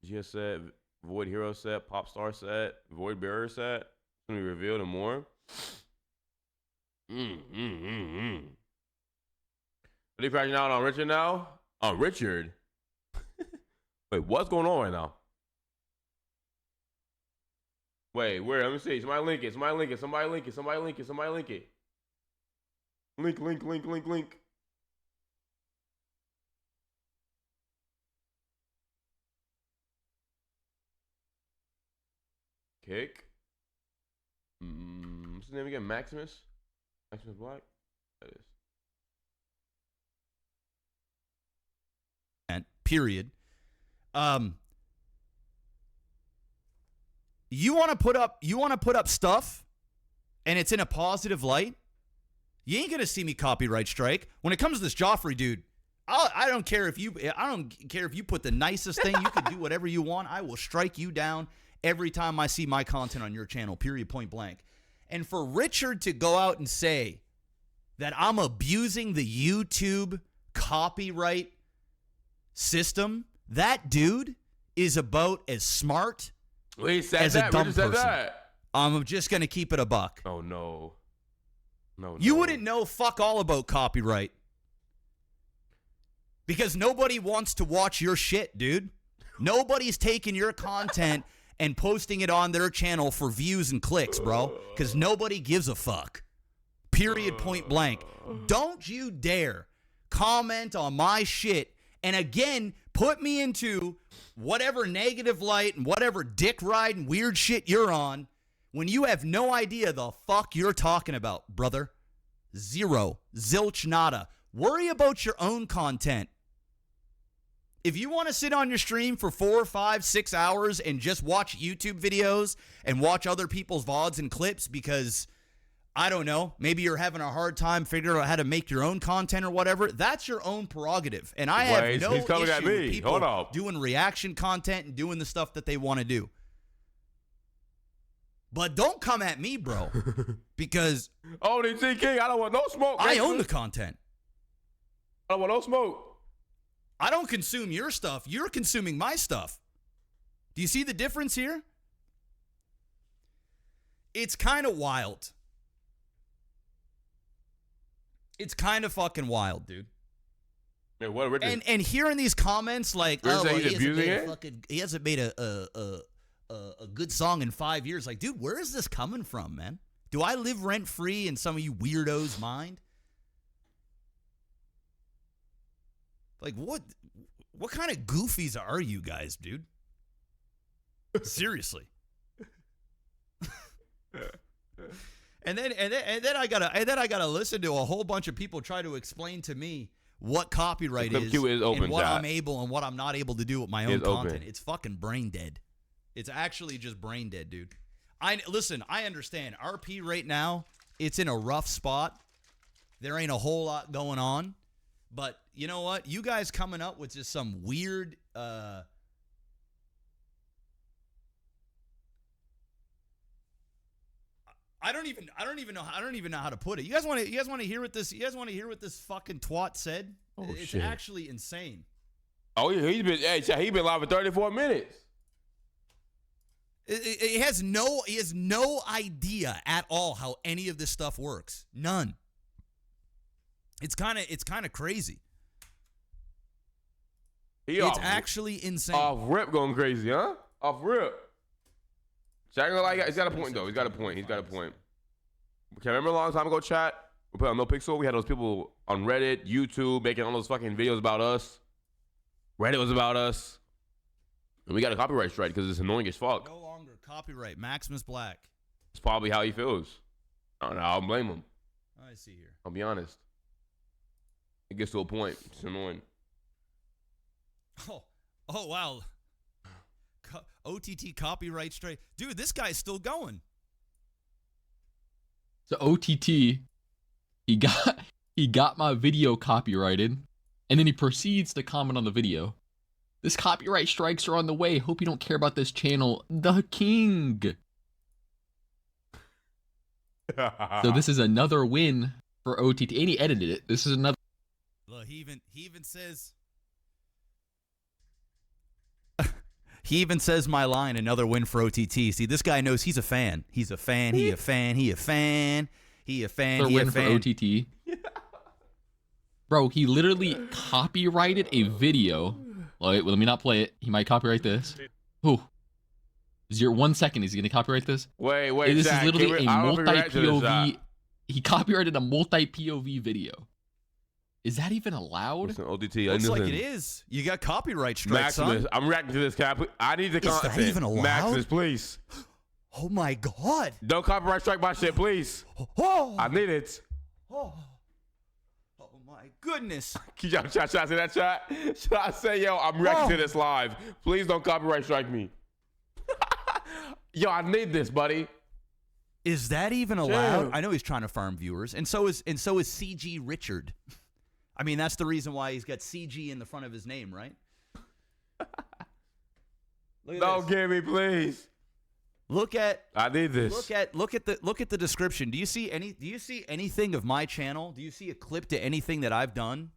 GS set, Void Hero set, Pop Star set, Void Bearer set. It's gonna be revealed and more. Are they crashing out on Richard now? On Richard? Wait, what's going on right now? Wait, where? Let me see. Somebody link it. Somebody link it. Somebody link it. Somebody link it. Somebody link it. Link. Kick. What's his name again? Maximus? Maximus Black? That is. Period. You want to put up stuff and it's in a positive light, you ain't gonna see me copyright strike. When it comes to this Joffrey dude, I don't care if you put the nicest thing. You can do whatever you want. I will strike you down every time I see my content on your channel, period, point blank. And for Richard to go out and say that I'm abusing the YouTube copyright system, that dude is about as smart as a dumb person. I'm just going to keep it a buck. Oh, no. No. You wouldn't know fuck all about copyright because nobody wants to watch your shit, dude. Nobody's taking your content and posting it on their channel for views and clicks, bro, because nobody gives a fuck. Period, point blank. Don't you dare comment on my shit and again put me into whatever negative light and whatever dick ride and weird shit you're on when you have no idea the fuck you're talking about, brother. Zero. Zilch nada. Worry about your own content. If you want to sit on your stream for 4, 5, 6 hours and just watch YouTube videos and watch other people's VODs and clips because, I don't know, maybe you're having a hard time figuring out how to make your own content or whatever, that's your own prerogative. And I have no issue with people doing reaction content and doing the stuff that they want to do. But don't come at me, bro, because OTT King, I don't want no smoke. I own the content. I don't want no smoke. I don't consume your stuff. You're consuming my stuff. Do you see the difference here? It's kind of wild. It's kind of fucking wild, dude. Yeah, what Richard? And hearing these comments like, oh, well, he hasn't made a good song in 5 years. Like, dude, where is this coming from, man? Do I live rent free in some of you weirdos' mind? Like, what kind of goofies are you guys, dude? Seriously. And then I gotta listen to a whole bunch of people try to explain to me what copyright is and what I'm able and what I'm not able to do with my own content. It's fucking brain dead. It's actually just brain dead, dude. Listen, I understand. RP right now, it's in a rough spot. There ain't a whole lot going on. But you know what? You guys coming up with just some weird I don't even know how to put it. You guys want to hear what this fucking twat said? Oh, it's shit. actually insane. Oh, yeah, he's been live for 34 minutes. He has no idea at all how any of this stuff works. None. It's kind of crazy. It's actually insane. Off rip going crazy, huh? Off rip. He's got a point, though. He's got a point. Okay, remember a long time ago, chat? We put on NoPixel. We had those people on Reddit, YouTube, making all those fucking videos about us. Reddit was about us. And we got a copyright strike because it's annoying as fuck. No longer copyright. Maximus Black. It's probably how he feels. I don't blame him. I see here. I'll be honest. It gets to a point. It's annoying. Oh wow. OTT copyright strike. Dude, this guy's still going. So OTT, he got my video copyrighted, and then he proceeds to comment on the video. This copyright strikes are on the way. Hope you don't care about this channel. The king. So this is another win for OTT. And he edited it. This is another. Look, he even says He even says my line, another win for OTT. See, this guy knows he's a fan. He's a fan. He a fan. He a fan. He a fan. Another He a win for fan. OTT. Bro, he literally copyrighted a video. Wait, let me not play it. He might copyright this. Ooh. 1 second. Is he gonna copyright this? Wait, This Jack, is literally a I don't know if we react to this, multi-POV. He copyrighted a multi-POV video. Is that even allowed? Listen, OTT, Looks like listen. it is. You got copyright strikes, Maximus, son. I'm reacting to this, Cap. I need the content. that even allowed? Maximus, please. Oh my God. Don't copyright strike my shit, please. Oh. I need it. Oh my goodness. Should I say that, chat? Should I say, yo, I'm reacting to this live. Please don't copyright strike me. Yo, I need this, buddy. Is that even allowed? Dude. I know he's trying to farm viewers, and so is CG Richard. I mean, that's the reason why he's got CG in the front of his name, right? Look at Don't this. give me, please. Look at I need this. look at the description. Do you see anything of my channel? Do you see a clip to anything that I've done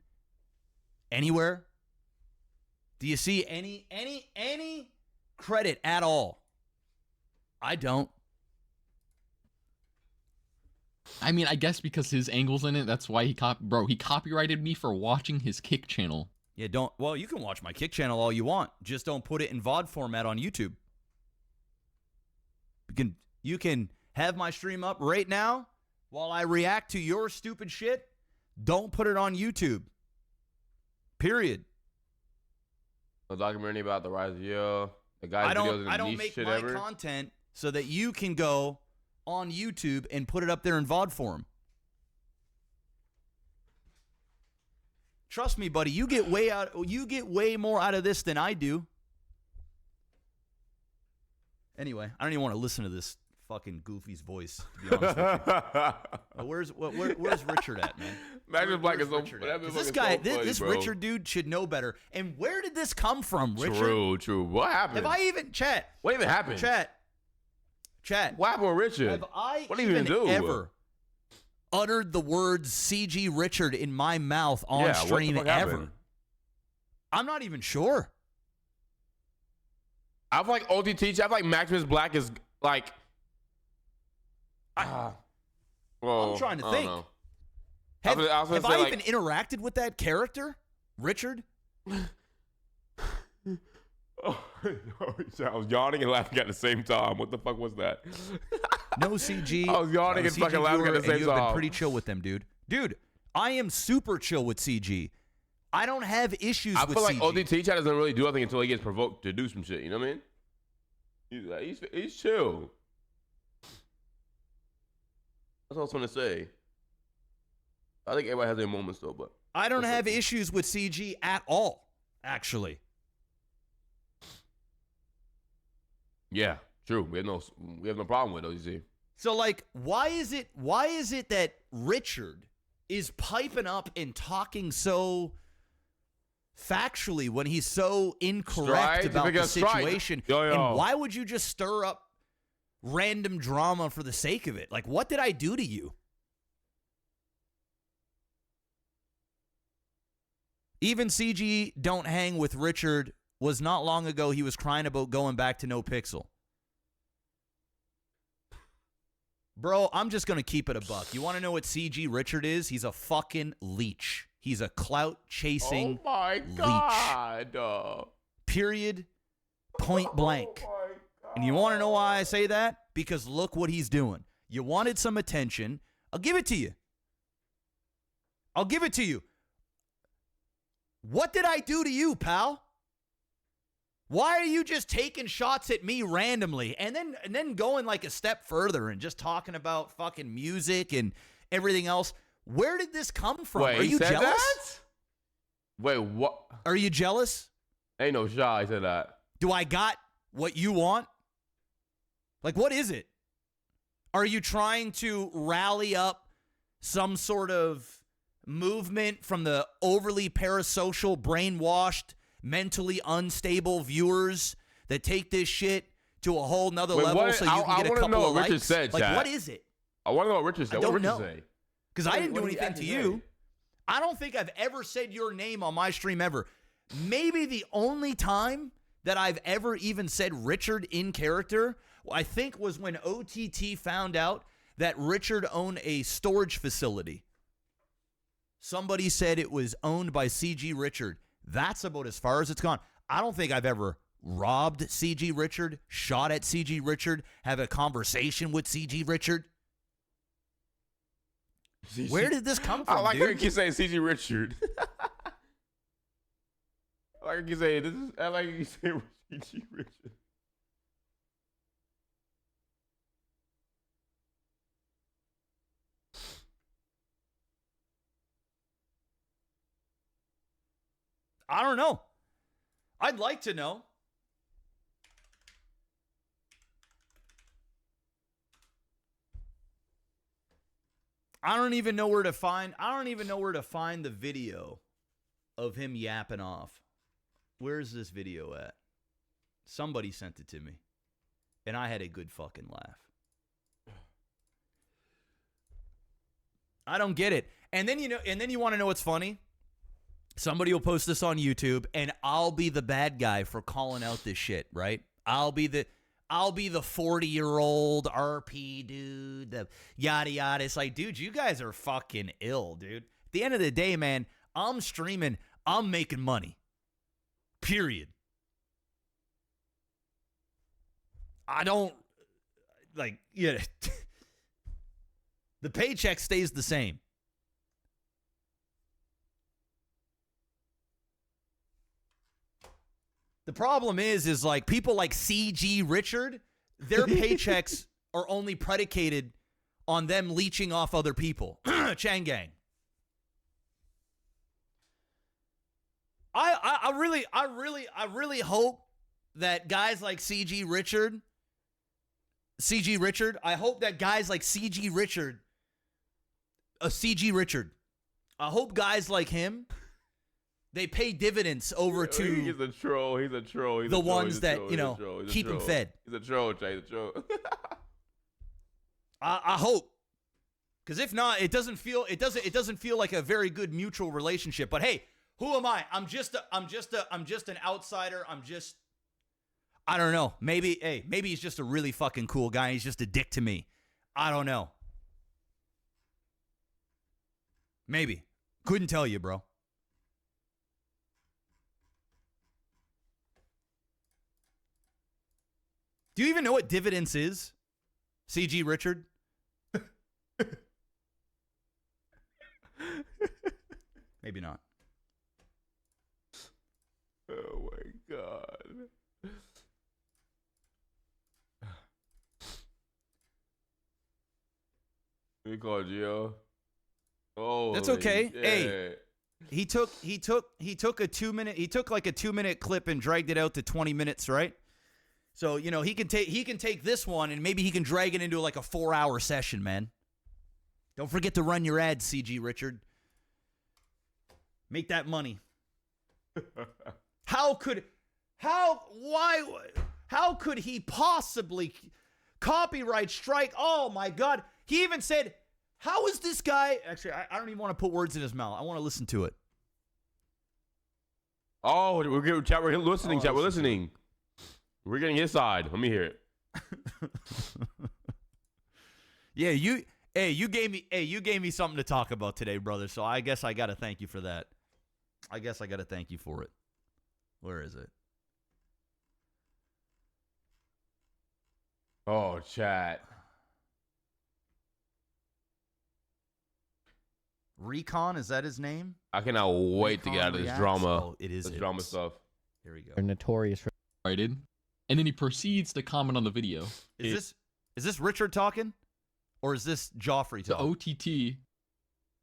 anywhere? Do you see any credit at all? I don't. I mean, I guess because his angle's in it, that's why he copyrighted me for watching his Kick channel. Yeah, don't. Well, you can watch my Kick channel all you want. Just don't put it in VOD format on YouTube. You can have my stream up right now while I react to your stupid shit. Don't put it on YouTube. Period. A documentary about the rise of the guy's I videos don't niche make shit my ever. content so that you can go on YouTube and put it up there in VOD form. Trust me, buddy, you get way more out of this than I do. Anyway, I don't even want to listen to this fucking goofy's voice, to be honest with you. Where's Richard at, man? Magnus Black is so Richard at? 'Cause this so guy, funny, this bro. Richard dude should know better. And where did this come from, Richard? True. What happened? Have I even chat? What even happened? Chat. What happened with Richard? Have I What did he even do? ever uttered the words CG Richard in my mouth on Yeah, stream what the fuck ever? happened? I'm not even sure. I've like OTT. I've like Maximus Black is like. Well, I'm trying to I don't think. know. Have I was gonna say, I like- even interacted with that character, Richard? Oh, I was yawning and laughing at the same time. What the fuck was that? No CG. I was yawning and CG fucking laughing at the viewer, same and you have been time. pretty chill with them, dude. Dude, I am super chill with CG. I don't have issues I with feel like CG. OTT chat doesn't really do anything until he gets provoked to do some shit. You know what I mean? He's chill. That's all I was trying to say. I think everybody has their moments though, but I don't That's have okay. issues with CG at all, actually. yeah, true. We have no problem with OTT. So like, why is it that Richard is piping up and talking so factually when he's so incorrect Strike, about the because strike. situation? Yo. And why would you just stir up random drama for the sake of it? Like, what did I do to you? Even CG don't hang with Richard was not long ago. He was crying about going back to NoPixel. Bro, I'm just going to keep it a buck. You want to know what CG Richard is? He's a fucking leech. He's a clout-chasing Oh my god. period, point blank. Oh my God. And you want to know why I say that? Because look what he's doing. You wanted some attention. I'll give it to you. I'll give it to you. What did I do to you, pal? Why are you just taking shots at me randomly and then going like a step further and just talking about fucking music and everything else? Where did this come from? Wait, Are he you said jealous? that? Wait, what? Are you jealous? Ain't no shot. He said that. Do I got what you want? Like, what is it? Are you trying to rally up some sort of movement from the overly parasocial, brainwashed, mentally unstable viewers that take this shit to a whole nother Wait, level what- so you can I get a wanna couple know of what Richard likes? said, Like, chat. what is it? I want to know what Richard said. I What don't did Richard know. say? Because I didn't What do did he anything to actually you. say? I don't think I've ever said your name on my stream ever. Maybe the only time that I've ever even said Richard in character, I think was when OTT found out that Richard owned a storage facility. Somebody said it was owned by CG Richard. That's about as far as it's gone. I don't think I've ever robbed CG Richard, shot at CG Richard, have a conversation with CG Richard. Where did this come from, I like dude? how you keep saying CG Richard. I like you say this is. I like you say CG Richard. I don't know. I'd like to know. I don't even know where to find the video of him yapping off. Where's this video at? Somebody sent it to me. And I had a good fucking laugh. I don't get it. And then you want to know what's funny? Somebody will post this on YouTube and I'll be the bad guy for calling out this shit, right? I'll be the 40-year-old RP dude, the yada yada. It's like, dude, you guys are fucking ill, dude. At the end of the day, man, I'm streaming, I'm making money. Period. I don't, like, yeah. The paycheck stays the same. The problem is like people like CG Richard, their paychecks are only predicated on them leeching off other people. Chang Gang. I really hope that guys like CG Richard, I hope that guys like CG Richard, I hope guys like him, they pay dividends over to He's a troll. He's a troll. the ones that, keep him fed. He's a troll, Jay. He's a troll. I hope. Because if not, it doesn't feel like a very good mutual relationship. But hey, who am I? I'm just an outsider. I don't know. Maybe he's just a really fucking cool guy. He's just a dick to me. I don't know. Maybe. Couldn't tell you, bro. Do you even know what dividends is? CG Richard? Maybe not. Oh my god. We called Gio. Oh, That's okay. Yeah. Hey, he took like a 2-minute clip and dragged it out to 20 minutes, right? So, he can take this one and maybe he can drag it into like a 4-hour session, man. Don't forget to run your ads, CG Richard. Make that money. How could he possibly copyright strike? Oh my God. He even said, how is this guy? Actually, I don't even want to put words in his mouth. I want to listen to it. Oh, we're getting chat. We're listening, chat. We're listening. We're getting his side. Let me hear it. Yeah, you gave me something to talk about today, brother. So I guess I got to thank you for that. I guess I got to thank you for it. Where is it? Oh, chat. Recon, is that his name? I cannot wait Recon to get out of this Reacts? drama. Oh, it is. This drama stuff. Here we go. They're notorious for Righted. And then he proceeds to comment on the video. Is this Richard talking? Or is this Joffrey The talking? OTT,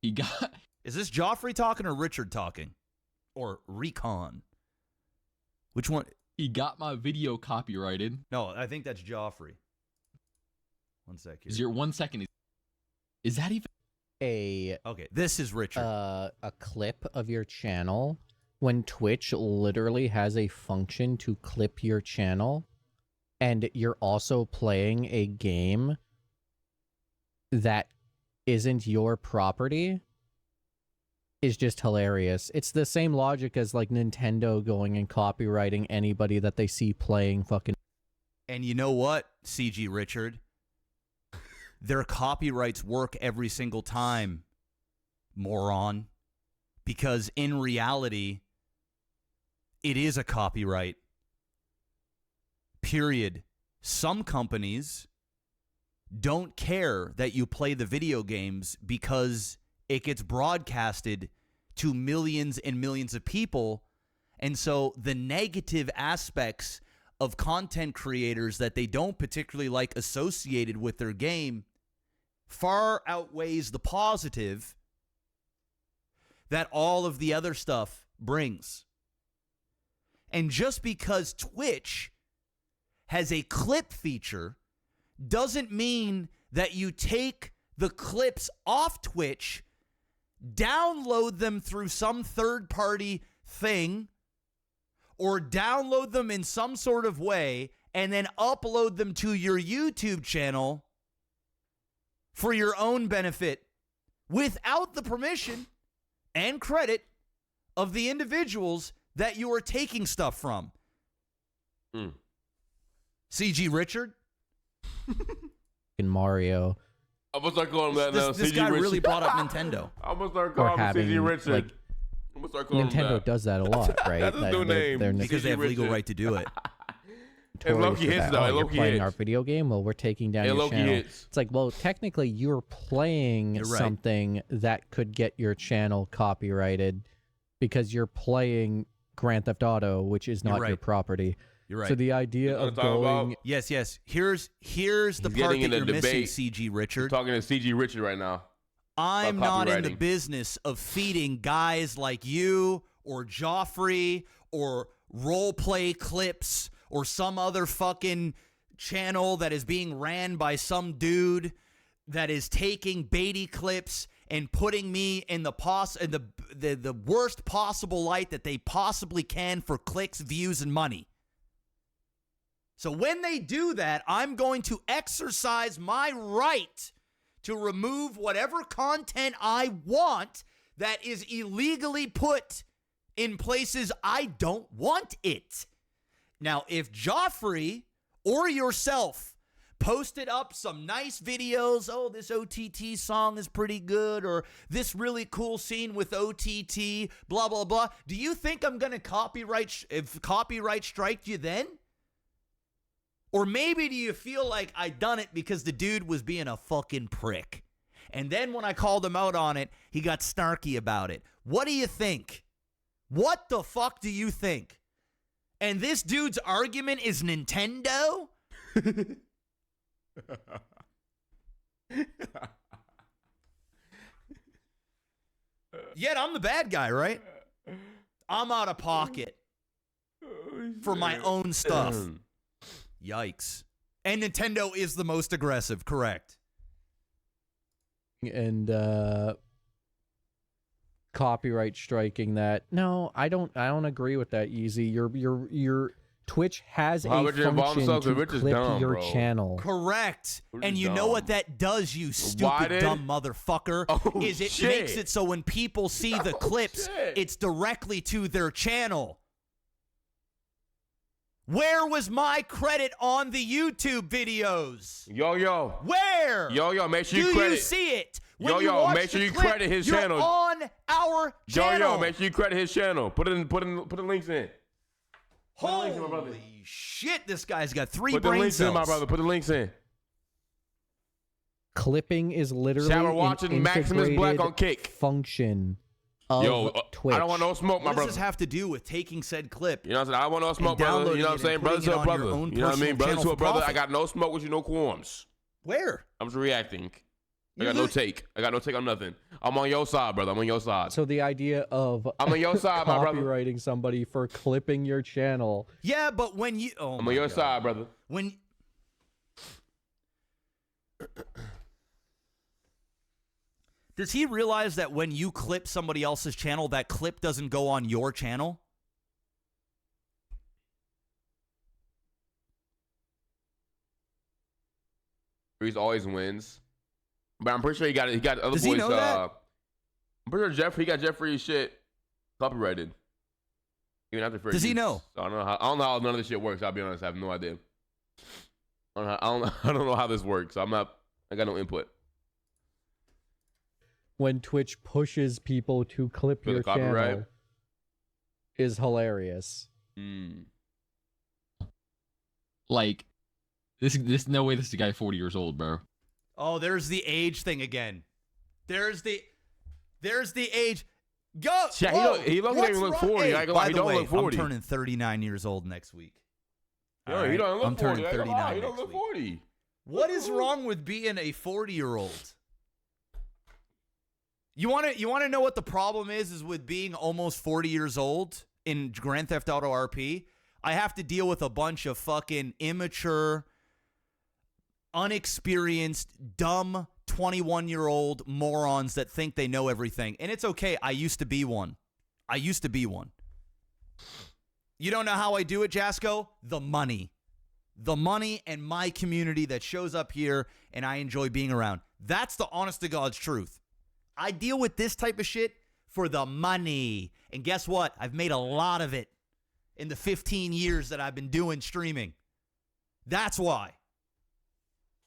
he got... Is this Joffrey talking or Richard talking? Or Recon? Which one? He got my video copyrighted. No, I think that's Joffrey. One sec here. 1 second. Is that even... Okay, this is Richard. a clip of your channel when Twitch literally has a function to clip your channel and you're also playing a game that isn't your property. is just hilarious. It's the same logic as like Nintendo going and copywriting anybody that they see playing fucking. And you know what, CG Richard? Their copyrights work every single time, moron. Because in reality, it is a copyright. Period. Some companies don't care that you play the video games because it gets broadcasted to millions and millions of people. And so the negative aspects of content creators that they don't particularly like associated with their game far outweighs the positive that all of the other stuff brings. And just because Twitch has a clip feature doesn't mean that you take the clips off Twitch, download them through some third-party thing, or download them in some sort of way, and then upload them to your YouTube channel for your own benefit without the permission and credit of the individuals that you are taking stuff from. CG Richard? in Mario. I'm gonna start calling him that now. This CG guy Richard. really brought up Nintendo. I'm gonna start Or calling him having, CG Richard. like, I'm gonna start calling him Nintendo that. does that a lot, right? That's his That new name. Because they have legal Richard. right to do it. It low-key for hits, that. though. It Oh, you're low-key playing hits. our video game? Well, we're taking down It your low-key channel. hits. It's like, well, technically you're playing You're right. something that could get your channel copyrighted because you're playing Grand Theft Auto, which is You're not your right. property. You're right. So the idea You know of what I'm talking going... about? Yes. Here's the He's part getting that in you're a missing, debate. CG We're Richard. talking to CG Richard right now. I'm about not in the copywriting. business of feeding guys like you or Joffrey or roleplay clips or some other fucking channel that is being ran by some dude that is taking baity clips and putting me in the worst possible light that they possibly can for clicks, views, and money. So when they do that, I'm going to exercise my right to remove whatever content I want that is illegally put in places I don't want it. Now, if Joffrey or yourself posted up some nice videos, oh, this OTT song is pretty good, or this really cool scene with OTT, blah, blah, blah, do you think I'm going to copyright strike you then? Or maybe do you feel like I done it because the dude was being a fucking prick? And then when I called him out on it, he got snarky about it. What do you think? What the fuck do you think? And this dude's argument is Nintendo? Yet I'm the bad guy, right? I'm out of pocket for my own stuff. Yikes. And Nintendo is the most aggressive, correct? And copyright striking that. No, I don't agree with that, Easy. Your Twitch has Why a would you involve function yourself? to Rich is clip dumb, your bro. channel. Correct. We're And just you know dumb. what that does, you Why stupid did- dumb motherfucker, Oh, is it shit. makes it so when people see the clips, shit. it's directly to their channel. Where was my credit on the YouTube videos? Yo. Where? Yo, make sure you Do credit. you see it? When Yo, you yo, watch make sure the you clip, credit his you're channel. on our channel. Yo, make sure you credit his channel. Put the links in. Put the links in, my brother. Holy shit, this guy's got 3 Put the brain links cells. in, my brother. Put the links in. Clipping is literally Shower an watching Maximus Black integrated on Kick. function of Yo, Twitch. I don't want no smoke, my What does brother. this have to do with taking said clip? You know what I'm saying? I don't want no smoke, And brother. You know what I'm downloading it saying? and Brother putting to it a on your brother. own You know what I personal mean? Brother channel to a for brother. I profit? got no smoke with you, no qualms. Where? I'm just reacting. I You got no lo- take. I got no take on nothing. I'm on your side, brother. I'm on your side. So the idea of I'm on your side, my brother. copywriting somebody for clipping your channel. Yeah, but when you... Oh I'm my on your God. side, brother. When... Does he realize that when you clip somebody else's channel, that clip doesn't go on your channel? Reese always wins. But I'm pretty sure he got other Does boys. he know that? I'm pretty sure Jeffrey got Jeffrey's shit copyrighted. Even after fair Does he use. know? So I don't know how none of this shit works. I'll be honest. I have no idea. I don't know how this works. I got no input. When Twitch pushes people to clip For the your copyright? channel is hilarious. Like, this no way this is a guy 40 years old, bro. Oh, there's the age thing again. There's the age. Go. Yeah, whoa, he don't what's even look wrong? 40. Hey, I ain't gonna lie, by he the don't way, look 40. I'm turning 39 years old next week. Yo, All he right? don't look I'm 40. turning I ain't gonna 39 lie, He don't next look week. 40. What is wrong with being a 40-year-old? You want to know what the problem is with being almost 40 years old in Grand Theft Auto RP? I have to deal with a bunch of fucking immature, unexperienced, dumb 21-year-old morons that think they know everything. And it's okay. I used to be one. You don't know how I do it, Jasco? The money. The money and my community that shows up here and I enjoy being around. That's the honest to God's truth. I deal with this type of shit for the money. And guess what? I've made a lot of it in the 15 years that I've been doing streaming. That's why.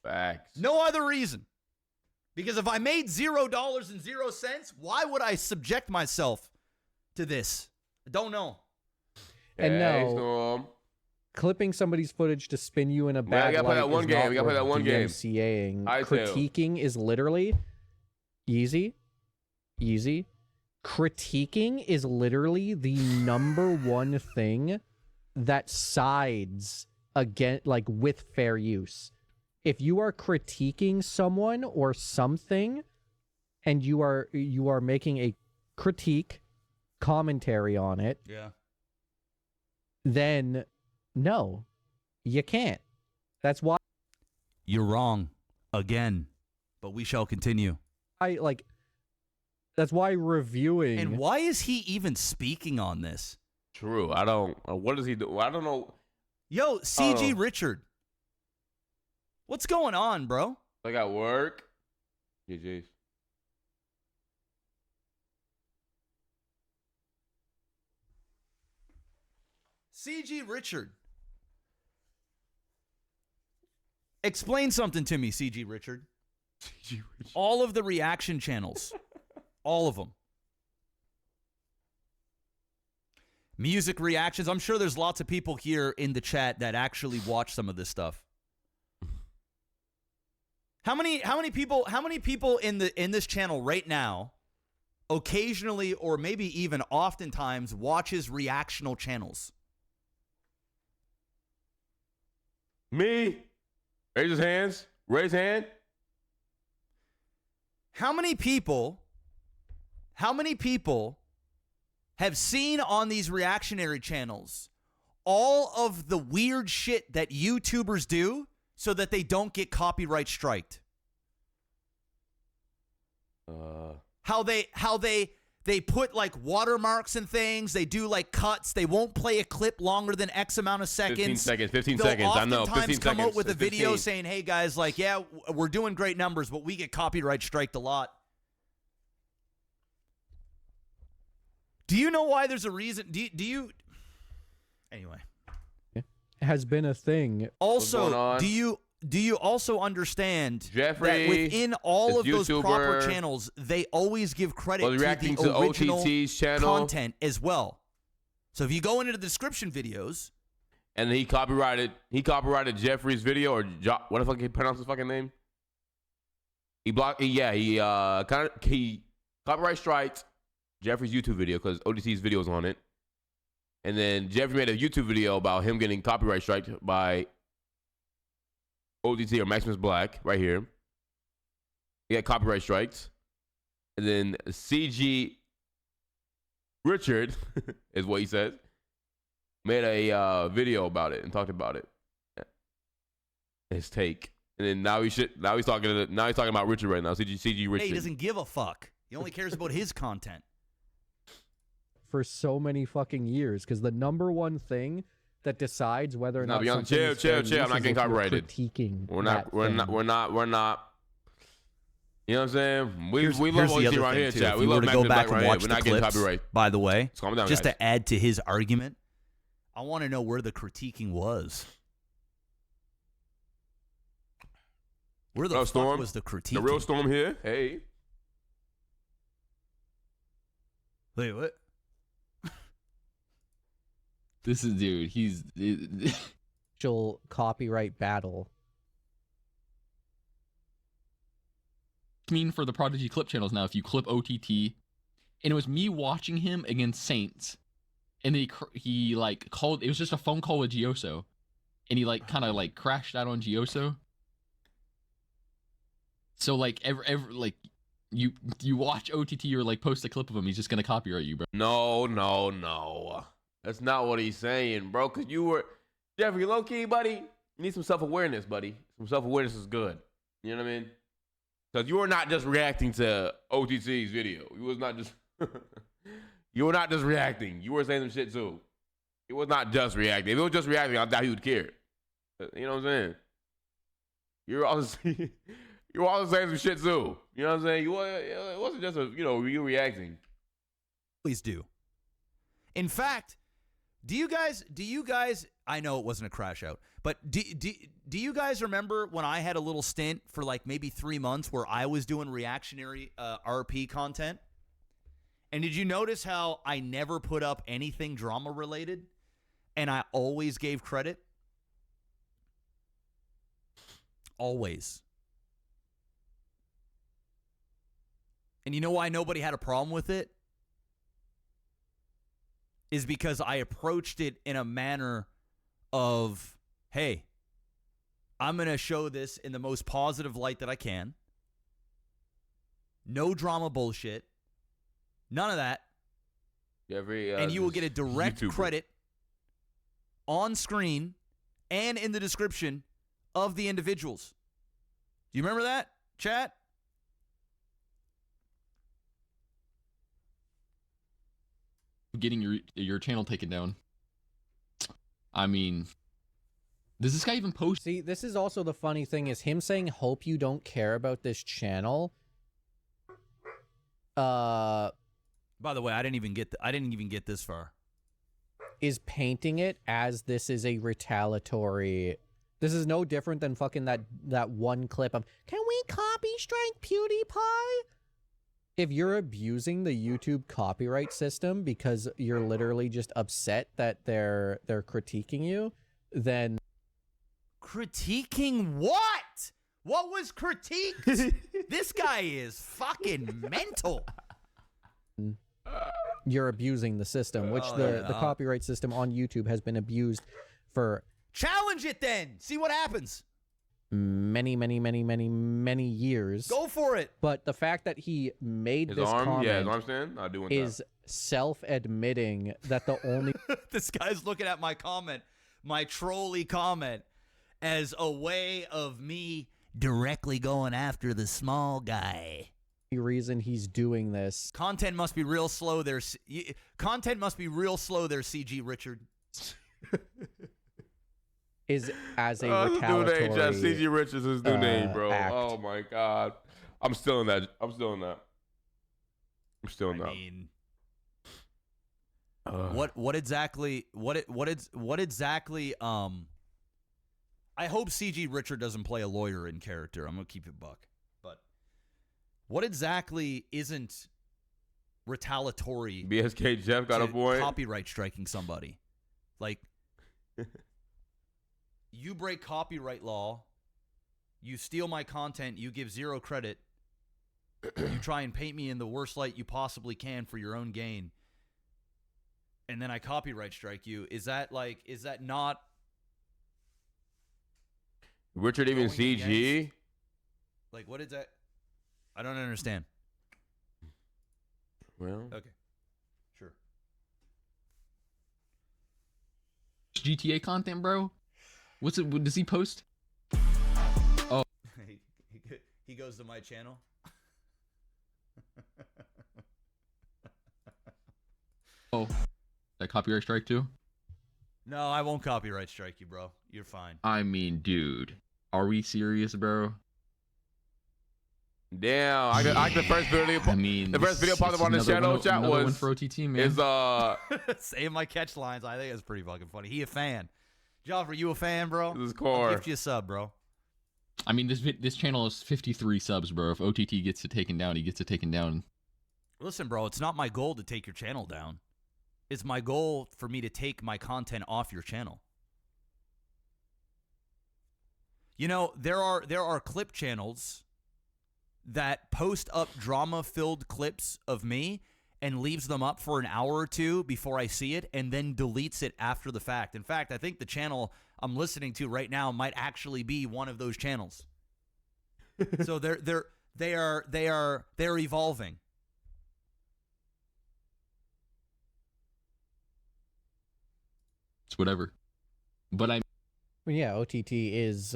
Facts. No other reason. Because if I made $0.00, why would I subject myself to this? I don't know. And Hey, no, Storm. clipping somebody's footage to spin you in a Man, bad I gotta play light that one is game. not We gotta play that worth one game. DMCAing. I tell. Critiquing is literally easy. Critiquing is literally the number one thing that sides against, like, with fair use. If you are critiquing someone or something, and you are making a critique commentary on it, Yeah. then no, you can't. That's why You're wrong. Again. But we shall continue. that's why reviewing And why is he even speaking on this? True. I don't. What does he do? I don't know. Yo, CG Oh. Richard. What's going on, bro? I got work. GG's. CG Richard. Explain something to me, CG Richard. All of the reaction channels. All of them. Music reactions. I'm sure there's lots of people here in the chat that actually watch some of this stuff. How many people in this channel right now occasionally or maybe even oftentimes watches reactional channels? Me. Raise his hands. Raise hand. How many people have seen on these reactionary channels all of the weird shit that YouTubers do so that they don't get copyright striked? How they put like watermarks and things. They do like cuts. They won't play a clip longer than X amount of seconds. 15 seconds. 15 They'll seconds. I know. oftentimes 15 come seconds. out with a It's video 15. saying, "Hey guys, like, yeah, we're doing great numbers, but we get copyright striked a lot." Do you know why there's a reason? Do you? Anyway. has been a thing. going Also, on? do you also understand Jeffrey that within all of is those proper YouTuber. channels, they always give credit Was to reacting the to original OTT's channel. content as well. So if you go into the description videos, And he copyrighted Jeffrey's video or what the fuck he pronounced his fucking name? He copyright striked Jeffrey's YouTube video because OTT's videos on it. And then Jeffrey made a YouTube video about him getting copyright striked by OTT or Maximus Black right here. He got copyright strikes. And then CG Richard is what he says. Made a video about it and talked about it. His take. And then now he's talking about Richard right now. CG Richard. hey, he doesn't give a fuck. He only cares about his content. For so many fucking years, because the number one thing that decides whether or No, not beyond- something is fair chill. I'm use not is getting if you're copyrighted. critiquing We're that thing. not. You know what I'm saying? We Here's love the OTT other right thing, here, too. chat. If We you were love to Max go and back Black and right watch here. the We're not getting clips, copyright. by the way, Let's calm down, just guys. to add to his argument, I want to know where the critiquing was. Where the fuck Storm, was the critiquing? The real Storm here. Hey. Wait, what? This is, dude, he's... Actual copyright battle. I mean, for the Prodigy clip channels now, if you clip OTT, and it was me watching him against Saints, and then he like called, it was just a phone call with Gioso, and he like kind of like crashed out on Gioso. So like every like you watch OTT or like post a clip of him, he's just gonna copyright you, bro. No. That's not what he's saying, bro. Cause you were Jeffrey, low key, buddy. You need some self-awareness, buddy. Some self-awareness is good. You know what I mean? Because you were not just reacting to OTT's video. You was not just you were not just reacting. You were saying some shit too. It was not just reacting. If it was just reacting, I doubt he would care. You know what I'm saying? You're also saying some shit too. You know what I'm saying? It wasn't just you reacting. Please do. In fact, do you guys? I know it wasn't a crash out, but do you guys remember when I had a little stint for like maybe 3 months where I was doing reactionary RP content? And did you notice how I never put up anything drama related, and I always gave credit? Always. And you know why nobody had a problem with it? Is because I approached it in a manner of, hey, I'm going to show this in the most positive light that I can. No drama bullshit. None of that. And you will get a direct YouTuber. credit on screen and in the description of the individuals. Do you remember that, chat? Getting your channel taken down. I mean, does this guy even post? See, this is also the funny thing is him saying, hope you don't care about this channel. By the way, I didn't even get this far. Is painting it as this is a retaliatory. This is no different than fucking that one clip of, can we copy strike PewDiePie? If you're abusing the YouTube copyright system because you're literally just upset that they're critiquing you, then Critiquing what? What was critiqued? This guy is fucking mental. you're abusing the system, which the copyright system on YouTube has been abused for challenge it then. See what happens. Many years. Go for it. But the fact that he made this comment his arm stand, I do want is that. self-admitting that the only This guy's looking at my comment, my trolley comment, as a way of me directly going after the small guy. reason he's doing this Content must be real slow there. Content must be real slow there, CG Richard. is as a His new retaliatory name, Jeff. CG Rich is his new name, bro. act. Oh my god, I'm still in that. I mean, what exactly? I hope CG Richard doesn't play a lawyer in character. I'm gonna keep it buck. But what exactly isn't retaliatory? BSK Jeff got a to point. Copyright striking somebody, like. You break copyright law, you steal my content, you give zero credit, you try and paint me in the worst light you possibly can for your own gain, and then I copyright strike you. Is that not Richard even going CG? against- like, what is that? I don't understand. Well, Okay. Sure. GTA content, bro? What's it? What does he post? He goes to my channel. Oh, that copyright strike too? No, I won't copyright strike you, bro. You're fine. I mean, dude, are we serious, bro? Damn, I the first video. I mean, the first video popped up on the another channel. one, Chat another one was for OTT, man. Save my catch lines. I think it's pretty fucking funny. He a fan. Joffrey, you a fan, bro? This is I'll core. gift you a sub, bro. I mean, this channel is 53 subs, bro. If OTT gets it taken down, he gets it taken down. Listen, bro, it's not my goal to take your channel down. It's my goal for me to take my content off your channel. You know, there are clip channels that post up drama-filled clips of me and leaves them up for an hour or two before I see it and then deletes it after the fact. In fact, I think the channel I'm listening to right now might actually be one of those channels. So they're evolving. It's whatever. But Well, yeah, OTT is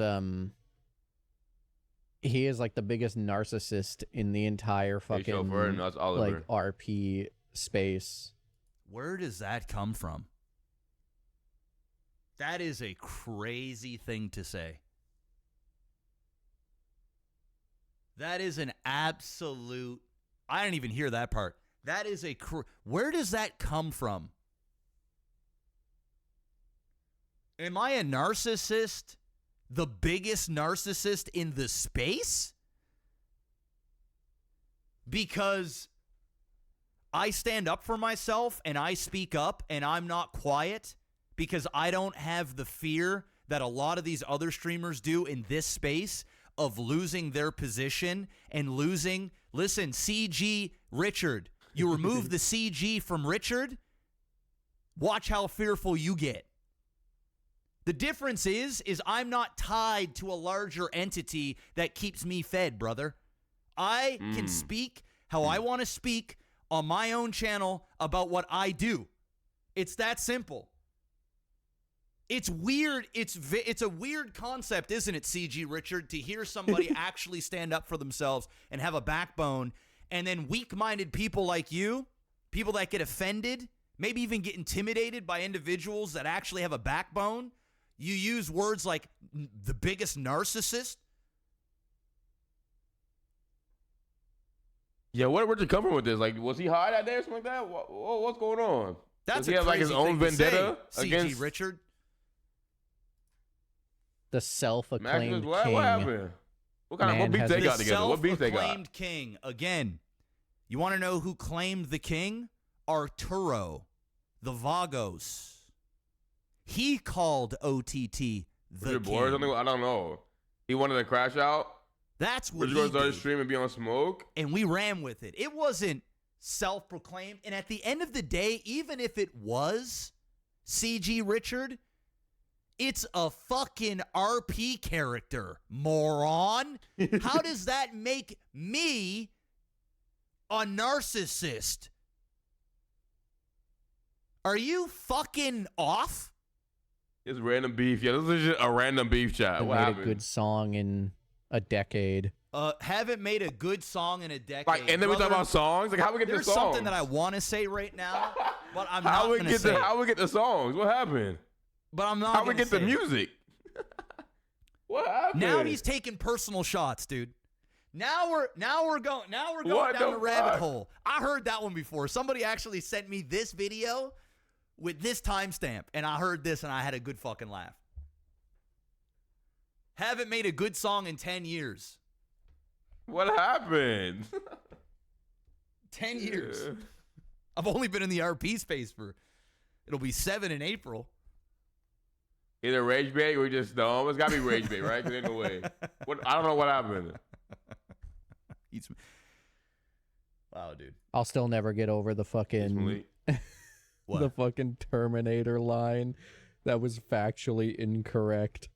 he is like the biggest narcissist in the entire fucking Chauffeur and us, Oliver. like RP space. Where does that come from? That is a crazy thing to say. That is an absolute... I didn't even hear that part. That is a... Where does that come from? Am I a narcissist? The biggest narcissist in the space? Because I stand up for myself and I speak up and I'm not quiet because I don't have the fear that a lot of these other streamers do in this space of losing their position and losing... Listen, CG Richard, you remove the CG from Richard, watch how fearful you get. The difference is I'm not tied to a larger entity that keeps me fed, brother. I can speak how I want to speak on my own channel about what I do. It's that simple. It's weird. It's a weird concept, isn't it, CG Richard, to hear somebody actually stand up for themselves and have a backbone, and then weak-minded people like you, people that get offended, maybe even get intimidated by individuals that actually have a backbone. You use words like the biggest narcissist. Yeah, where'd you come from with this? Like, was he high that day or something like that? What's going on? That's Does he have like his own vendetta CG against Richard? The self-acclaimed Maximus? king. What happened? What beef has they the got together? What beef they got? Self-acclaimed king. Again, you want to know who claimed the king? Arturo, the Vagos. He called OTT the Your boy or king. something? I don't know. He wanted to crash out. That's what Would you he go start did. stream and be on smoke? And we ran with it. It wasn't self-proclaimed. And at the end of the day, even if it was CG Richard, it's a fucking RP character, moron. How does that make me a narcissist? Are you fucking off? It's random beef. Yeah, this is just a random beef chat. Haven't What made happened? a good song in a decade. Haven't made a good song in a decade. Like, and then we talk Brother, about songs. Like, how we get the there's songs? something that I want to say right now, but I'm How not we going to get say the it. how we get the songs? What happened? But I'm not How we gonna get the say it. music? What happened? Now he's taking personal shots, dude. Now we're going What down the the rabbit fuck? hole. I heard that one before. Somebody actually sent me this video with this timestamp, and I heard this and I had a good fucking laugh. Haven't made a good song in 10 years. What happened? 10 years. Yeah. I've only been in the RP space for, it'll be 7 in April. Either rage bait or just dumb. It's gotta be rage bait, right? 'Cause ain't no way. What? I don't know what happened. Wow, dude. I'll still never get over the fucking Malik. What? the fucking Terminator line that was factually incorrect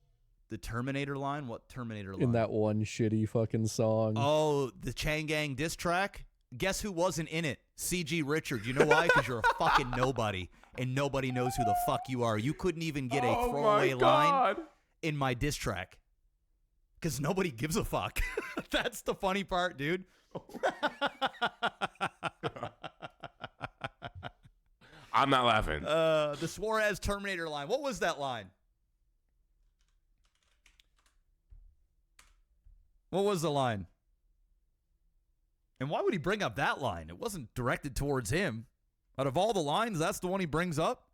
The Terminator line? What Terminator line? in that one shitty fucking song. Oh, the Changang diss track? Guess who wasn't in it? CG Richard. You know why? Because you're a fucking nobody, and nobody knows who the fuck you are. You couldn't even get a Oh throwaway my line God. in my diss track. Because nobody gives a fuck. That's the funny part, dude. I'm not laughing. The Suarez Terminator line. What was that line? What was the line? And why would he bring up that line? It wasn't directed towards him. Out of all the lines, that's the one he brings up.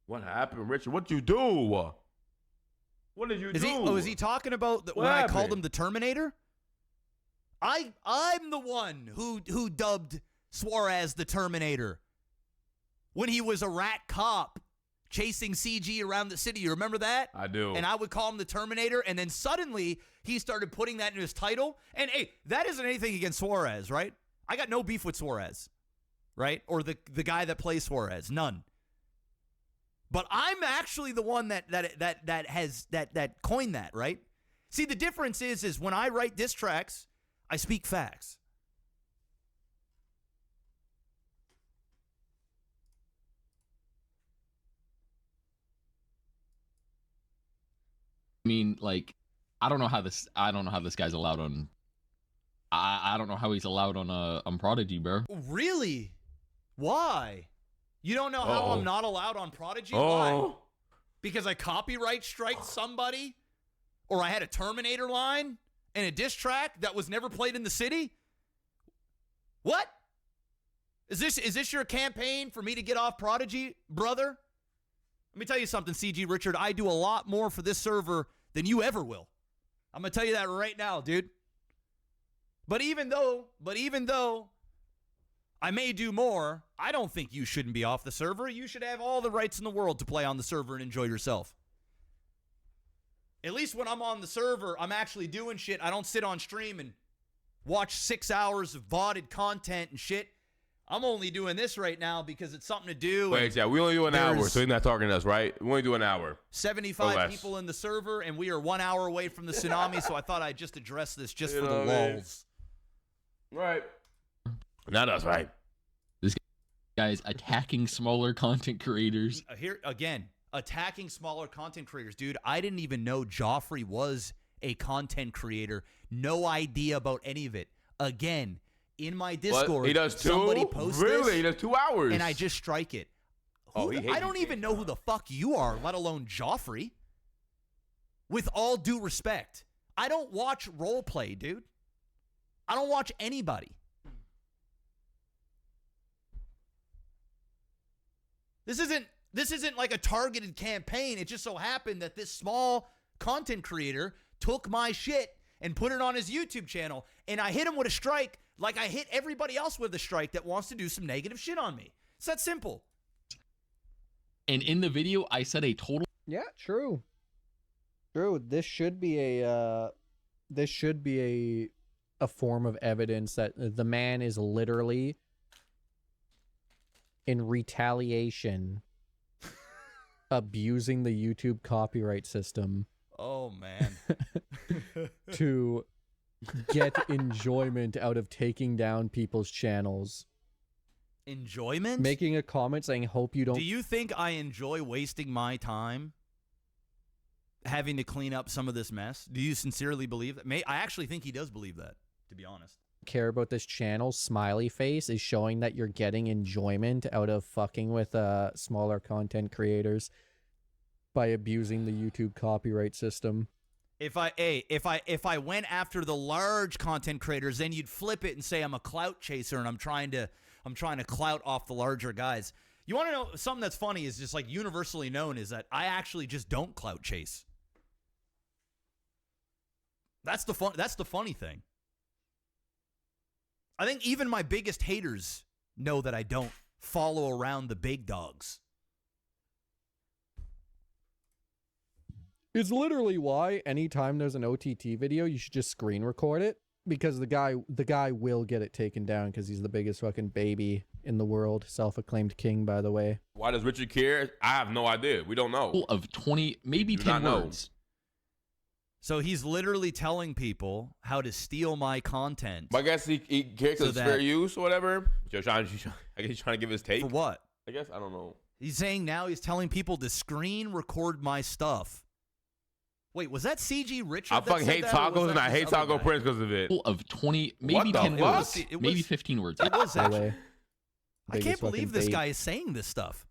What happened, Richard? What'd you do? What did you do? Is he talking about when I called him the Terminator? I'm the one who dubbed Suarez the Terminator when he was a rat cop chasing CG around the city. You remember that? I do. And I would call him the Terminator, and then suddenly he started putting that in his title. And hey, that isn't anything against Suarez, right? I got no beef with Suarez, right? Or the guy that plays Suarez, none. But I'm actually the one that coined that, right? See, the difference is when I write diss tracks, I speak facts. I mean, like, I don't know how this guy's allowed on. I don't know how he's allowed on Prodigy, bro. Really? Why? You don't know how I'm not allowed on Prodigy? Why? Because I copyright striked somebody? Or I had a Terminator line in a diss track that was never played in the city? What? Is this your campaign for me to get off Prodigy, brother? Let me tell you something, CG Richard. I do a lot more for this server than you ever will. I'm going to tell you that right now, dude. But even though I may do more, I don't think you shouldn't be off the server. You should have all the rights in the world to play on the server and enjoy yourself. At least when I'm on the server, I'm actually doing shit. I don't sit on stream and watch 6 hours of VODed content and shit. I'm only doing this right now because it's something to do. Wait, yeah, we only do an hour, so he's not talking to us, right? We only do an hour. 75 people in the server, and we are 1 hour away from the tsunami, so I thought I'd just address this just for the lulz. Right. Not us, right? This guy's attacking smaller content creators. Here, again, attacking smaller content creators. Dude, I didn't even know Joffrey was a content creator. No idea about any of it. Again, in my Discord, he does 2? Somebody posts really? this, He does 2 hours. and I just strike it. I don't even know who the fuck you are, let alone Joffrey. With all due respect, I don't watch roleplay, dude. I don't watch anybody. This isn't like a targeted campaign. It just so happened that this small content creator took my shit and put it on his YouTube channel, and I hit him with a strike like I hit everybody else with a strike that wants to do some negative shit on me. It's that simple. And in the video, I said a total. Yeah, true. True. This should be a form of evidence that the man is literally in retaliation abusing the YouTube copyright system. Oh man. To get enjoyment out of taking down people's channels. Enjoyment? Making a comment saying, hope you don't... Do you think I enjoy wasting my time having to clean up some of this mess? Do you sincerely believe that? I actually think he does believe that, to be honest. care about this channel smiley face is showing that you're getting enjoyment out of fucking with smaller content creators by abusing the YouTube copyright system. If I went after the large content creators, then you'd flip it and say I'm a clout chaser and I'm trying to clout off the larger guys. You want to know something that's funny is just like universally known is that I actually just don't clout chase. That's the funny thing. I think even my biggest haters know that I don't follow around the big dogs. It's literally why anytime there's an OTT video, you should just screen record it, because the guy will get it taken down because he's the biggest fucking baby in the world. Self-acclaimed king, by the way. Why does Richard care? I have no idea. We don't know. Of 20, maybe 10 words. So he's literally telling people how to steal my content. But I guess he cares because it's fair use or whatever. I guess he's trying to give his take. For what? I guess, I don't know. He's saying now he's telling people to screen record my stuff. Wait, was that CG Richard? I fucking hate tacos and I hate Taco Prince because of it. Of 20, maybe 10 words. Maybe 15 words. It was actually. I can't Biggest believe this fucking guy is saying this stuff.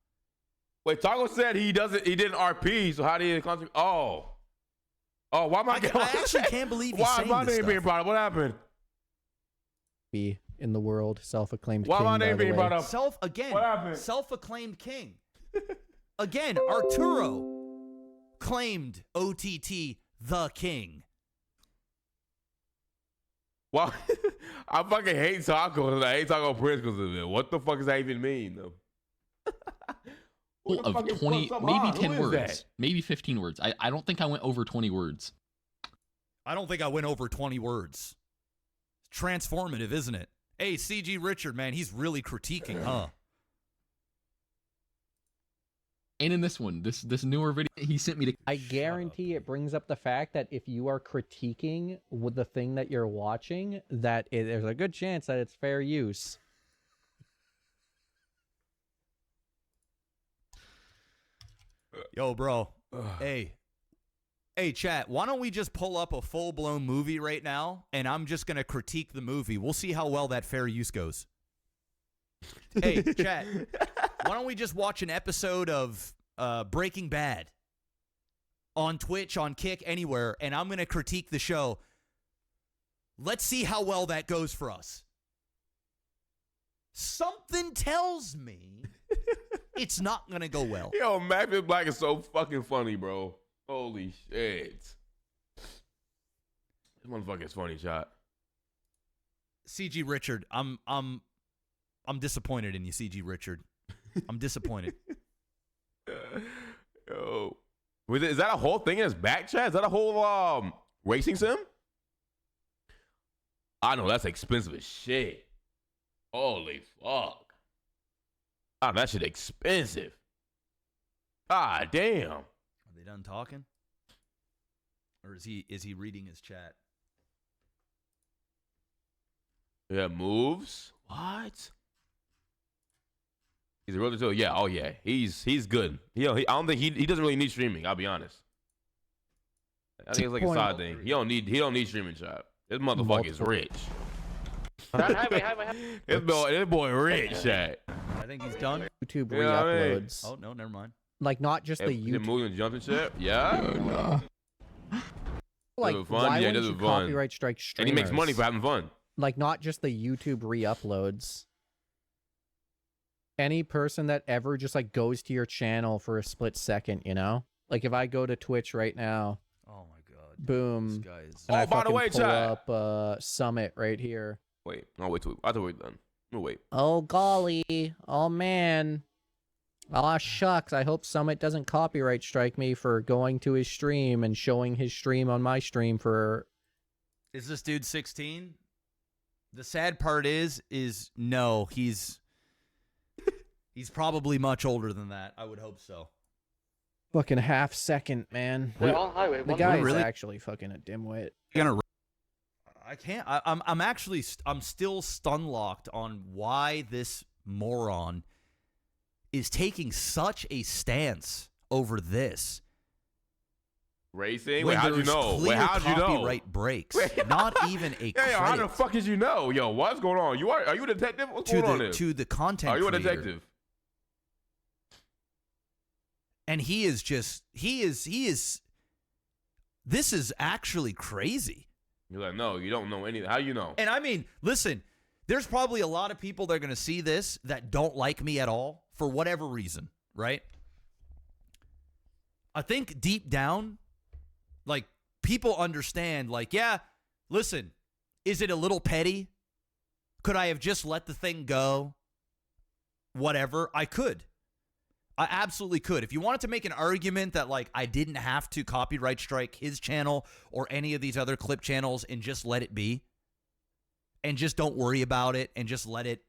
Wait, Taco said he didn't RP, so how did he contribute? Oh, why am I I actually can't believe he's why saying my this name being stuff. brought up? What happened? be in the world, self-acclaimed Why king. my by name the being way. brought up? What happened? Self-acclaimed king. Again, Arturo claimed OTT the king. Well, I fucking hate tacos. I hate Taco Prince because of it. What the fuck does that even mean, though? What the fuck Of is 20, Plus maybe Somehow? 10 Who is words, that? maybe 15 words. I don't think I went over 20 words. I don't think I went over 20 words. Transformative, isn't it? Hey, CG Richard, man, he's really critiquing, huh? And in this one, this newer video, he sent me to. I guarantee it brings up the fact that if you are critiquing with the thing that you're watching, there's a good chance that it's fair use. Yo, bro. Hey, chat, why don't we just pull up a full-blown movie right now, and I'm just going to critique the movie. We'll see how well that fair use goes. Hey, chat, why don't we just watch an episode of Breaking Bad on Twitch, on Kick, anywhere, and I'm going to critique the show. Let's see how well that goes for us. Something tells me it's not going to go well. Yo, Mac Black is so fucking funny, bro. Holy shit. This motherfucker is funny, shot. CG Richard, I'm disappointed in you, CG Richard. I'm disappointed. Yo. Is that a whole thing in his back chat? Is that a whole racing sim? I know that's expensive as shit. Holy fuck. Oh, that shit expensive. Ah, damn. Are they done talking? Or is he reading his chat? Yeah, moves. What? He's a really too. Yeah, oh yeah. He's good. I don't think he doesn't really need streaming, I'll be honest. I think it's like a side thing. He don't need streaming, shop. This motherfucker is rich. This boy rich, chat. I think he's done. YouTube You know what I mean? re-uploads. Oh, no, never mind. Like, not just the Him YouTube. moving and jumping shit. Yeah. Like, Does it fun? why Yeah, wouldn't does you it fun. copyright strike And streamers? he makes money for having fun. Like, not just the YouTube re-uploads. Any person that ever just, like, goes to your channel for a split second, you know? Like, if I go to Twitch right now, Oh, my God. boom, This guy is... and I Oh, by the fucking way, pull chat. up Summit right here. Wait, I'll wait till we're done. We'll wait. Oh, golly. Oh, man. Aw, shucks. I hope Summit doesn't copyright strike me for going to his stream and showing his stream on my stream for... Is this dude 16? The sad part is no, he's probably much older than that. I would hope so. Fucking half second, man. Wait, on highway. The guy is really- actually fucking a dimwit. I can't. I'm still stun locked on why this moron is taking such a stance over this. Racing? When Wait, how'd you there's know? clear Wait, how'd you know? copyright breaks. Not even a Yeah, yo, how the credit fuck did you know? Yo, what's going on? Are you a detective? What's to going on the here? to the content Are you a creator. detective? And he is this is actually crazy. You're like, no, you don't know anything. How you know? And I mean, listen, there's probably a lot of people that are going to see this that don't like me at all for whatever reason, right? I think deep down, like, people understand, like, yeah, listen, is it a little petty? Could I have just let the thing go? Whatever. I could. I absolutely could. If you wanted to make an argument that, like, I didn't have to copyright strike his channel or any of these other clip channels and just let it be and just don't worry about it and just let it,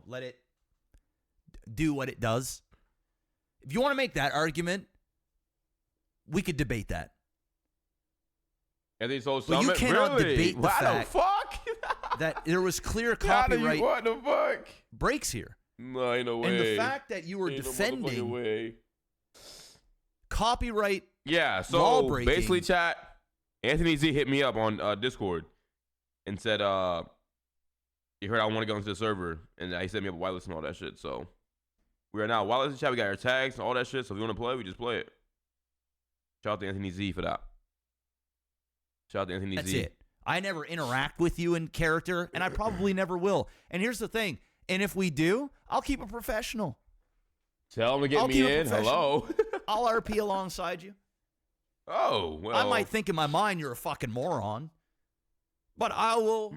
let it do what it does. If you want to make that argument, we could debate that. And then so But you Summit, cannot really? debate the Why fact the fuck? that there was clear How do you- copyright What the fuck? breaks here. No, ain't no way. And the fact that you were Ain't no defending motherfucking way. copyright Yeah, so law-breaking. basically, chat, Anthony Z hit me up on Discord and said, he heard I want to go into the server, and he set me up a whitelist and all that shit. So we are now whitelist chat. We got our tags and all that shit. So if you want to play, we just play it. Shout out to Anthony Z for that. Shout out to Anthony That's Z. it. I never interact with you in character, and I probably never will. And here's the thing. And if we do, I'll keep it professional. Tell him to get me in. Hello. I'll RP alongside you. Oh, well. I might think in my mind you're a fucking moron. But I will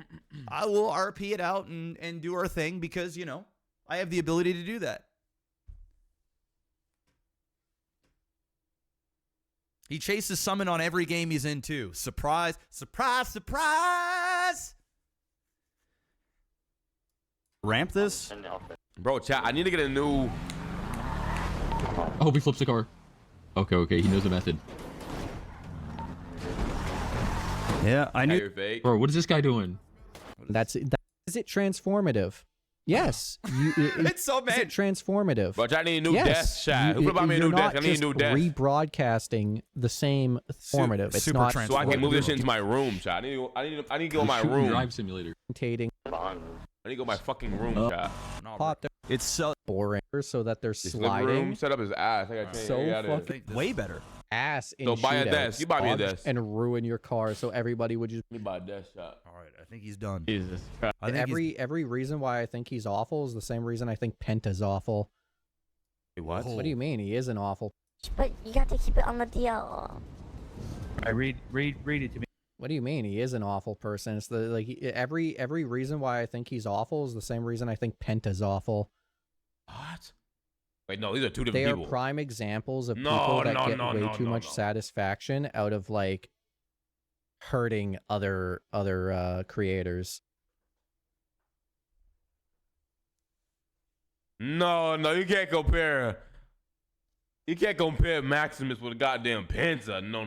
RP it out and do our thing because, you know, I have the ability to do that. He chases summon on every game he's in, too. Surprise, surprise, surprise! Ramp this? Bro, chat, I need to get a new... I hope he flips the car. Okay, he knows the method. Yeah, I knew. Bro, what is this guy doing? Is it transformative? Yes. It's so Is bad. it transformative? But I need a new Yes. desk, chat. Who put about me a You're new not desk? I need a just new desk. rebroadcasting the same formative. It's super not So I can move this shit into my room, chat. I need to go in my Shooting room. Drive simulator. rotating. I need to go in my fucking room, chat. Pot. They're It's so boring so that they're This living room sliding set up his ass. I gotta change So I gotta- fucking- way better. ass in So buy a shootouts desk. You buy me a desk. and ruin your car so everybody would just Let me buy a desk, chat. All right, I think he's done. Jesus. I think every reason why I think he's awful is the same reason I think Penta's awful. Wait, what? Oh. What do you mean he isn't awful? But you got to keep it on the DL. I read it to me. What do you mean he is an awful person? It's the every reason why I think he's awful is the same reason I think Penta's awful. What? Wait, no, these are two They different are people. prime examples of No, people that no, get no, way no, too no, much no. satisfaction out of like hurting other creators. No, you can't compare. You can't compare Maximus with a goddamn Penta. No.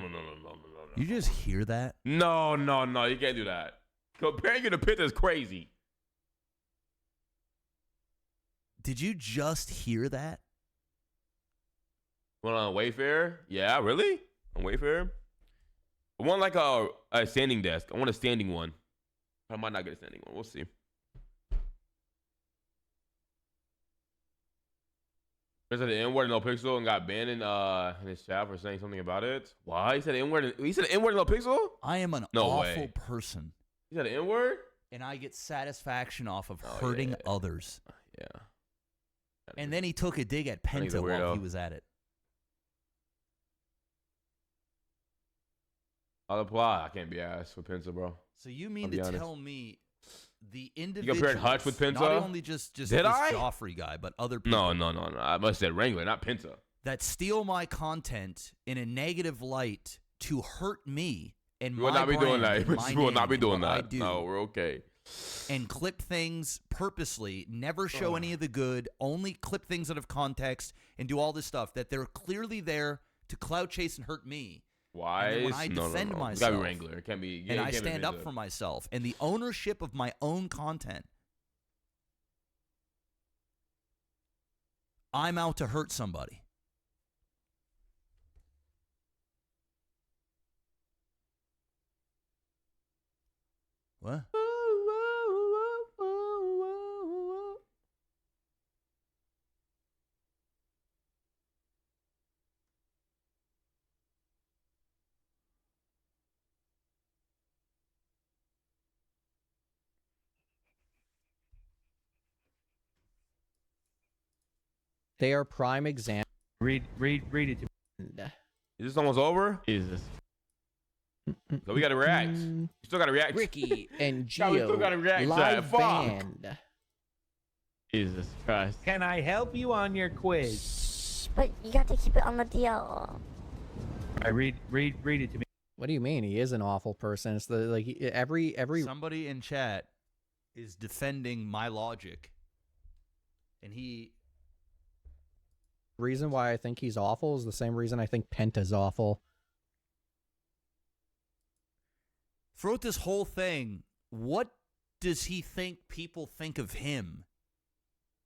You just hear that? No, you can't do that. Comparing you to Penta is crazy. Did you just hear that? Went on Wayfair? Yeah, really? On Wayfair? I want like a standing desk. I want a standing one. I might not get a standing one. We'll see. He said the N-word in NoPixel and got banned in his chat for saying something about it. Why? He said the N-word. He said the N-word in NoPixel? I am an No awful way. person, He said the N-word? and I get satisfaction off of Oh, hurting yeah. others. Yeah. And then he took a dig at think he's a Penta while weirdo. he was at it. I'll apply. I can't be asked for Penta, bro. So you mean be to honest. tell me the individuals, compared Hutch with Penta? not only just Did this I? Joffrey guy, but other people No. I must have said Wrangler, not Penta. that steal my content in a negative light to hurt me and We my will not be doing brand that. and my We will not name be and doing what I that. do, No, we're okay. and clip things purposely, never show any of the good, only clip things out of context, and do all this stuff that they're clearly there to clout chase and hurt me. Why? And then when I No. defend It's gotta myself, be Wrangler. It can't be. and it I can't be stand up Penta. for myself and the ownership of my own content, I'm out to hurt somebody. What? They are prime examples. Read it to me. Is this almost over? Jesus. So we gotta react. You still gotta react. Ricky and Yeah, we Gio still gotta react to live that. Fuck. band. Jesus Christ. Can I help you on your quiz? But you got to keep it on the DL. I read it to me. What do you mean he is an awful person? It's the every Somebody in chat is defending my logic, and he reason why I think he's awful is the same reason I think Penta's awful. throughout this whole thing, what does he think people think of him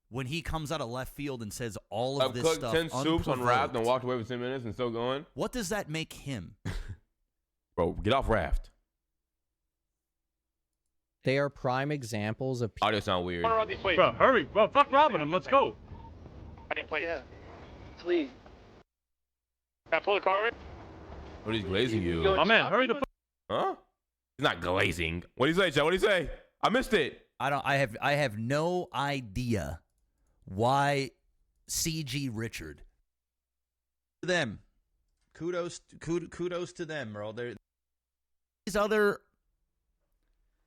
when he comes out of left field and says all of I've this cooked stuff 10 soups on Raft and unprovoked? walked away for 10 minutes and still going. What does that make him? Bro, get off Raft. They are prime examples of Audio sound weird. Bro, hurry. Bro, fuck robbing him. Let's go. Yeah. Please. What, he's glazing you? My man, hurry the fuck. Huh? He's not glazing. What do you say, Chad? What do you say? I missed it. I have no idea why CG Richard. Them. Kudos to them, bro. These other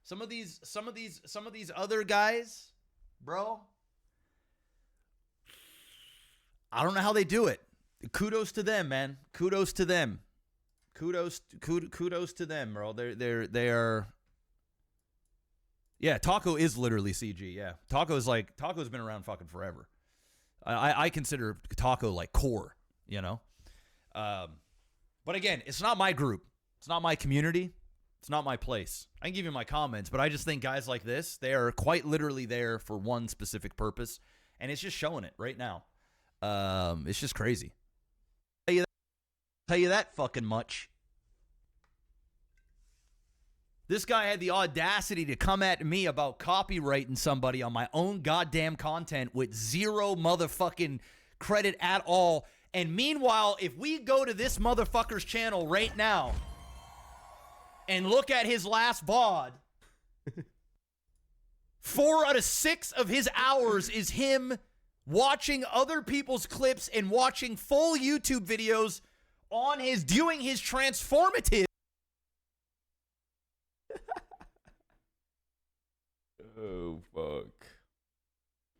some of these other guys, bro. I don't know how they do it. Kudos to them, man. Kudos to them. Kudos to them, bro. They are. Yeah, Taco is literally CG. Yeah, Taco's been around fucking forever. I consider Taco like core, you know. But again, it's not my group. It's not my community. It's not my place. I can give you my comments, but I just think guys like this, they are quite literally there for one specific purpose, and it's just showing it right now. It's just crazy. Tell you that fucking much. This guy had the audacity to come at me about copyrighting somebody on my own goddamn content with zero motherfucking credit at all. And meanwhile, if we go to this motherfucker's channel right now and look at his last VOD, 4 out of 6 of his hours is him watching other people's clips and watching full YouTube videos on doing his transformative. Oh, fuck.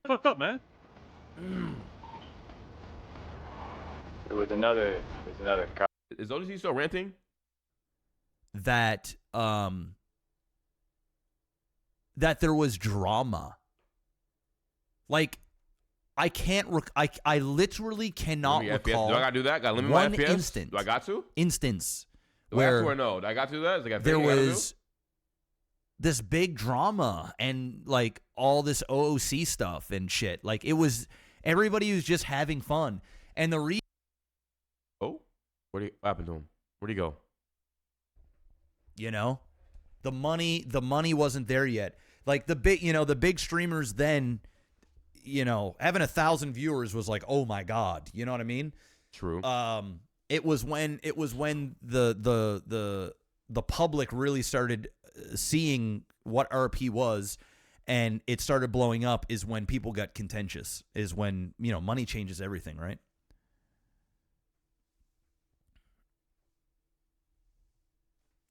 Fucked up, man. It was another cop. Is OTT still ranting? That there was drama. Like, I can't. I literally cannot recall. Do I gotta do that? Gotta limit one my FPS? instance. Do I got to? Instance Do I have to where or no? Do I got to do that? Is it like a there thing I gotta do? was this big drama and like all this OOC stuff and shit. Like it was everybody was just having fun. And the reason. Oh, what happened to him? Where'd he go? You know, the money wasn't there yet. Like the big streamers then, you know, having 1,000 viewers was like, oh my God, you know what I mean? True. It was when the public really started seeing what RP was, and it started blowing up. Is when people got contentious. Is when, you know, money changes everything, right?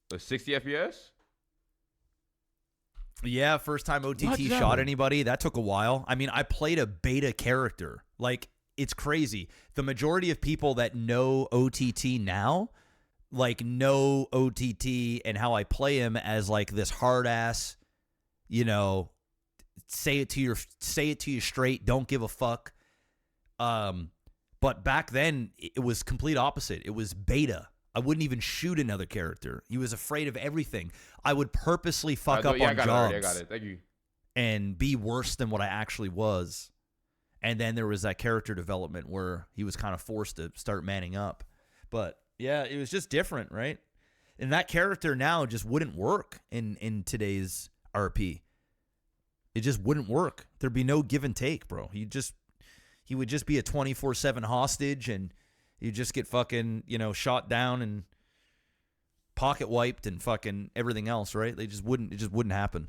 The 60 FPS? Yeah, first time What OTT did shot happen? anybody, that took a while. I mean, I played a beta character. Like, it's crazy. The majority of people that know OTT now, like, know OTT and how I play him as like this hard ass, you know, say it to you straight, don't give a fuck. But back then it was complete opposite. It was beta. I wouldn't even shoot another character. He was afraid of everything. I would purposely fuck up on jobs. I got it. Thank you. And be worse than what I actually was. And then there was that character development where he was kind of forced to start manning up. But yeah, it was just different, right? And that character now just wouldn't work in today's RP. It just wouldn't work. There'd be no give and take, bro. He would just be a 24/7 hostage, and you just get fucking, you know, shot down and pocket wiped and fucking everything else, right? It just wouldn't happen.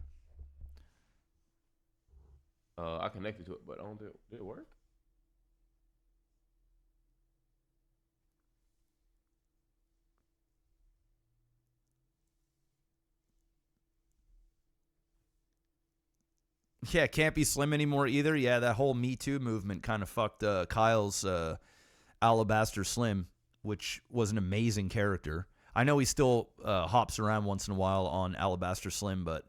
I connected to it, but I don't think did it work? Yeah, can't be slim anymore either. Yeah, that whole Me Too movement kind of fucked Kyle's Alabaster Slim, which was an amazing character. I know he still hops around once in a while on Alabaster Slim, but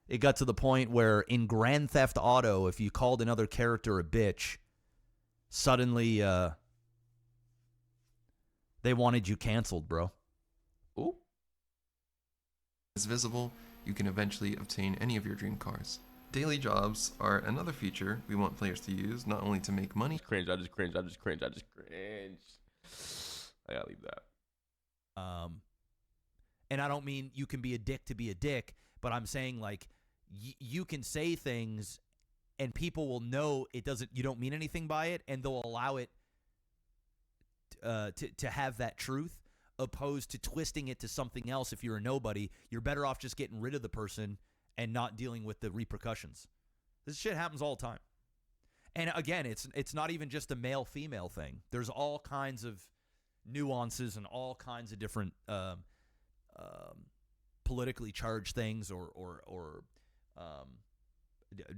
it got to the point where in Grand Theft Auto, if you called another character a bitch, suddenly they wanted you canceled, bro. Ooh. Is visible, you can eventually obtain any of your dream cars. Daily jobs are another feature we want players to use, not only to make money. I just cringe. I gotta leave that. And I don't mean you can be a dick to be a dick, but I'm saying like you can say things and people will know you don't mean anything by it, and they'll allow it to have that truth opposed to twisting it to something else. If you're a nobody, you're better off just getting rid of the person and not dealing with the repercussions. This shit happens all the time. And again, it's not even just a male-female thing. There's all kinds of nuances and all kinds of different politically charged things or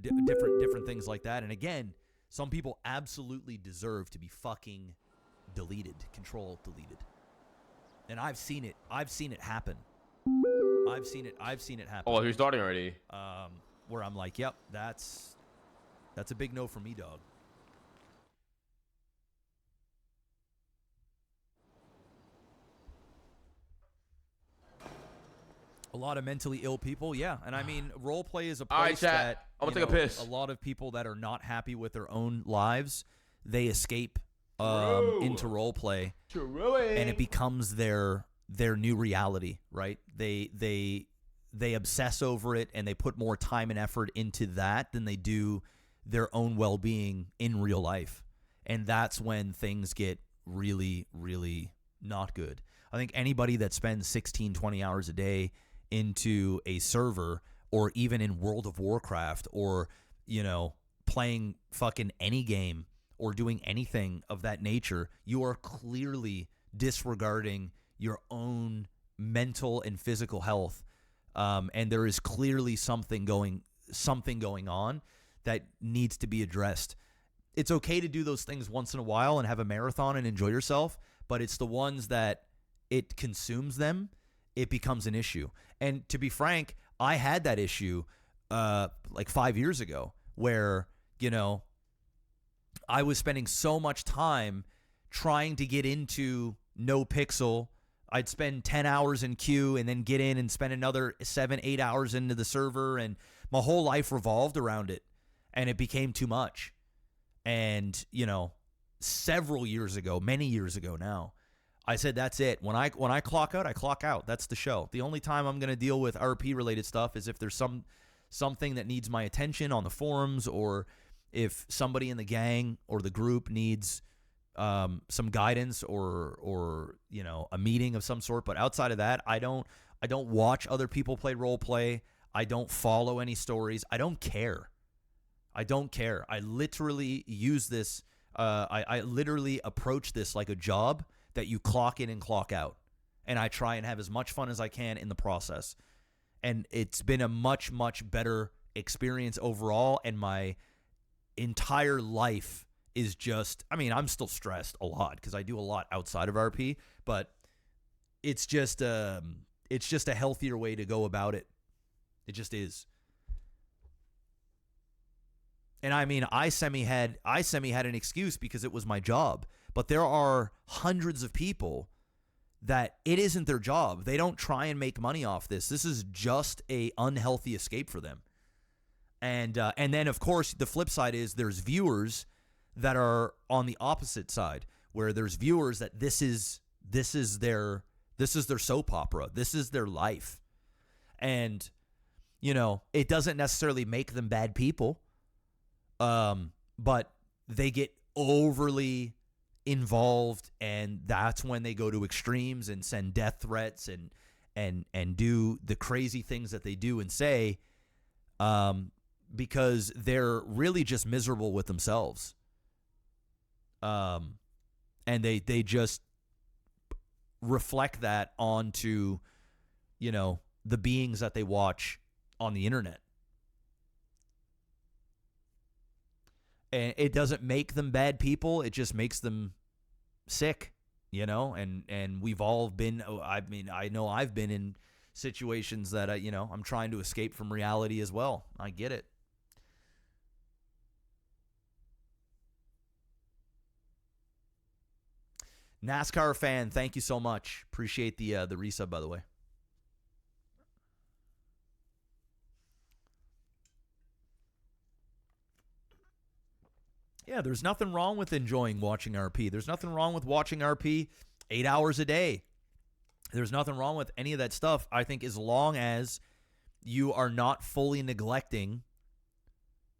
different things like that. And again, some people absolutely deserve to be fucking deleted, control deleted. And I've seen it happen. I've seen it happen. Oh, you're starting already. Where I'm like, yep, that's a big no for me, dog. A lot of mentally ill people, yeah. And I mean, role play is a place All right, chat. that I'm gonna take a piss. a lot of people that are not happy with their own lives, they escape into role play, and it becomes their new reality, right? They obsess over it, and they put more time and effort into that than they do their own well-being in real life. And that's when things get really, really not good. I think anybody that spends 16, 20 hours a day into a server, or even in World of Warcraft, or, playing fucking any game or doing anything of that nature, you are clearly disregarding your own mental and physical health. And there is clearly something going on that needs to be addressed. It's okay to do those things once in a while and have a marathon and enjoy yourself, but it's the ones that it consumes them, it becomes an issue. And to be frank, I had that issue like 5 years ago where, I was spending so much time trying to get into NoPixel. I'd spend 10 hours in queue and then get in and spend another 7-8 hours into the server, and my whole life revolved around it, and it became too much. And, several years ago, many years ago now, I said, that's it. When I clock out, I clock out. That's the show. The only time I'm going to deal with RP related stuff is if there's something that needs my attention on the forums, or if somebody in the gang or the group needs some guidance or a meeting of some sort. But outside of that, I don't watch other people play role play. I don't follow any stories. I don't care. I literally use this. I literally approach this like a job that you clock in and clock out. And I try and have as much fun as I can in the process. And it's been a much, much better experience overall. And my entire life is just, I'm still stressed a lot because I do a lot outside of RP, but it's just a healthier way to go about it. It just is. And I semi had an excuse because it was my job, but there are hundreds of people that it isn't their job. They don't try and make money off this. This is just a unhealthy escape for them. And then, of course, the flip side is there's viewers that are on the opposite side, where there's viewers that this is their soap opera. This is their life. And, it doesn't necessarily make them bad people, but they get overly involved, and that's when they go to extremes and send death threats and do the crazy things that they do and say, because they're really just miserable with themselves. And they just reflect that onto, the beings that they watch on the internet. And it doesn't make them bad people. It just makes them sick, and we've all been, I know I've been in situations that, I'm trying to escape from reality as well. I get it. NASCAR fan, thank you so much. Appreciate the resub, by the way. Yeah, there's nothing wrong with enjoying watching RP. There's nothing wrong with watching RP 8 hours a day. There's nothing wrong with any of that stuff, I think, as long as you are not fully neglecting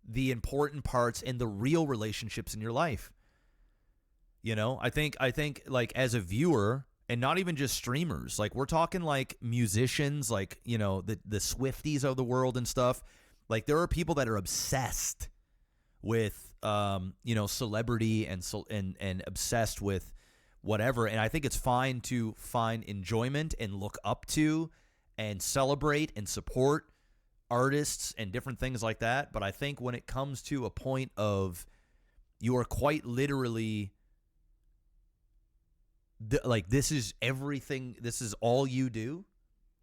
the important parts and the real relationships in your life. I think like as a viewer, and not even just streamers. Like we're talking like musicians, like, you know, the Swifties of the world and stuff. Like there are people that are obsessed with you know, celebrity and obsessed with whatever. And I think it's fine to find enjoyment and look up to and celebrate and support artists and different things like that. But I think when it comes to a point of you are quite literally like, this is everything, this is all you do,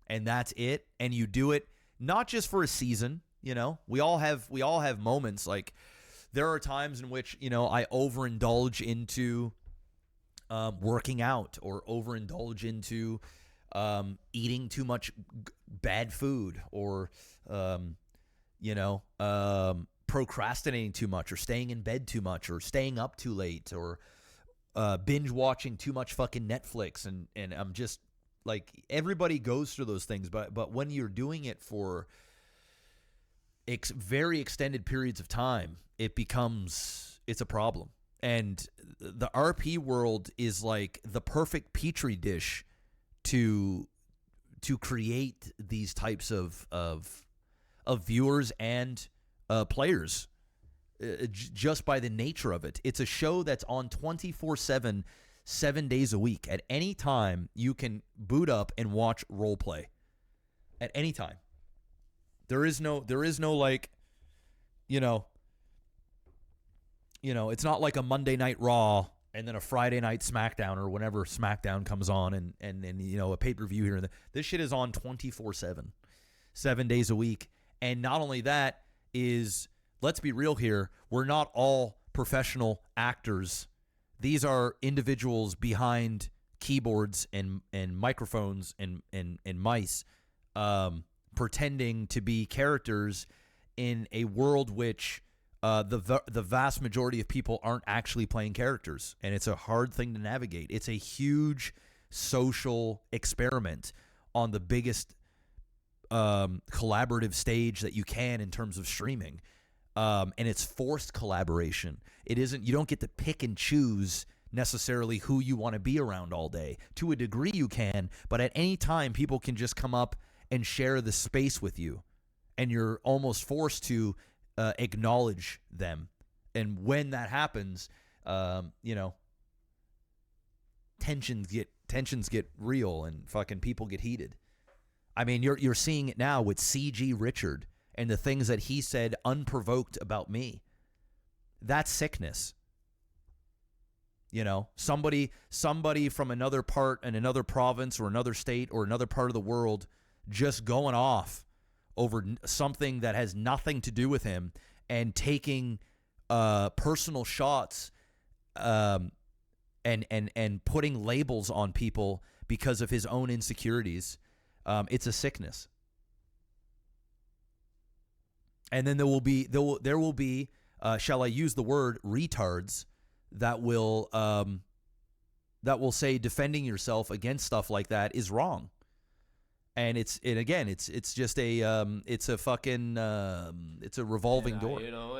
and that's it, and you do it not just for a season. You know, we all have moments. Like there are times in which, you know, I overindulge into working out, or overindulge into eating too much bad food, or you know, procrastinating too much, or staying in bed too much, or staying up too late, or binge watching too much fucking Netflix, and I'm just like, everybody goes through those things, but when you're doing it for very extended periods of time, it's a problem. And the RP world is like the perfect petri dish to create these types of viewers and players, just by the nature of it. It's a show that's on 24/7, 7 days a week. At any time, you can boot up and watch role play. At any time. There is no like, you know, it's not like a Monday Night Raw and then a Friday Night SmackDown, or whenever SmackDown comes on, and you know, a pay-per-view here and there. This shit is on 24/7, 7 days a week. And not only that is, let's be real here, we're not all professional actors. These are individuals behind keyboards and microphones and mice, pretending to be characters in a world which the vast majority of people aren't actually playing characters, and it's a hard thing to navigate. It's a huge social experiment on the biggest collaborative stage that you can in terms of streaming, and it's forced collaboration. It isn't, you don't get to pick and choose necessarily who you want to be around all day. To a degree you can, but at any time people can just come up and share the space with you, and you're almost forced to acknowledge them. And when that happens, you know, tensions get real, and fucking people get heated. I mean, you're seeing it now with CG Richard and the things that he said unprovoked about me. That's sickness. You know, somebody from another part and another province or another state or another part of the world just going off over something that has nothing to do with him, and taking personal shots and putting labels on people because of his own insecurities. It's a sickness. And then there will be shall I use the word, retards that will say defending yourself against stuff like that is wrong. And it's just a it's a fucking it's a revolving door. You know,